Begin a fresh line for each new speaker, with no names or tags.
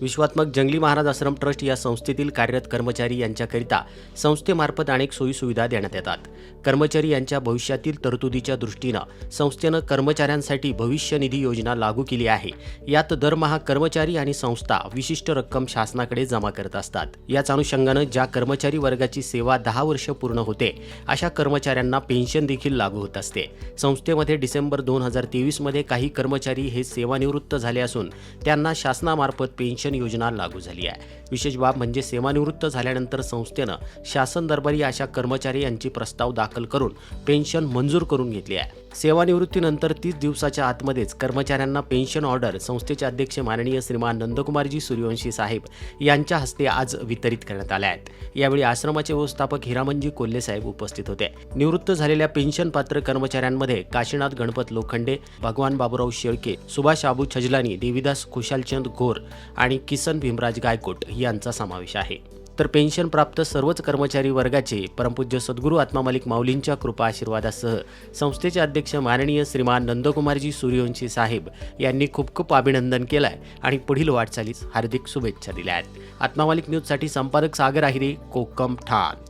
विश्वात्मक जंगली महाराज आश्रम ट्रस्ट या संस्थेतील कार्यरत कर्मचारी यांच्याकरिता संस्थेमार्फत अनेक सोयीसुविधा देण्यात येतात. कर्मचारी यांच्या भविष्यातील तरतुदीच्या दृष्टीनं संस्थेनं कर्मचाऱ्यांसाठी भविष्य निधी योजना लागू केली आहे. यात दरमहा कर्मचारी आणि संस्था विशिष्ट रक्कम शासनाकडे जमा करत असतात. याच अनुषंगानं ज्या कर्मचारी वर्गाची सेवा 10 वर्ष पूर्ण होते अशा कर्मचाऱ्यांना पेन्शन देखील लागू होत असते. संस्थेमध्ये डिसेंबर 2023 मध्ये काही कर्मचारी हे सेवानिवृत्त झाले असून त्यांना शासनामार्फत पेन्शन योजना लागू झाली आहे. विशेष बाब म्हणजे सेवानिवृत्त झाल्यानंतर संस्थेनं शासन दरबारी अशा कर्मचारी यांची प्रस्ताव दाखल करून पेन्शन मंजूर करून घेतली आहे. सेवानिवृत्तीनंतर 30 दिवसाच्या आतमध्येच कर्मचाऱ्यांना पेन्शन ऑर्डर संस्थेचे अध्यक्ष माननीय श्रीमान नंदकुमारजी सूर्यवंशी साहेब यांच्या हस्ते आज वितरित करण्यात आल्या आहेत. यावेळी आश्रमाचे व्यवस्थापक हिरामनजी कोल्हे साहेब उपस्थित होते. निवृत्त झालेल्या पेन्शन पात्र कर्मचाऱ्यांमध्ये काशीनाथ गणपत लोखंडे, भगवान बाबूराव शेळके, सुभाष आबू छजलानी, देवीदास खुशालचंद घोर आणि किसन भीमराज गायकोट यांचा समावेश आहे. तर पेन्शन प्राप्त सर्वच कर्मचारी वर्गाचे परमपूज्य सद्गुरू आत्मा मालिक माऊलींच्या कृपा आशीर्वादासह संस्थेचे अध्यक्ष माननीय श्रीमान नंदकुमारजी सूर्यवंशी साहेब यांनी खूप खूप अभिनंदन केलंय आणि पुढील वाटचालीस हार्दिक शुभेच्छा दिल्या आहेत. आत्मा मालिक न्यूजसाठी संपादक सागर आहिरे, कोकम, ठाण.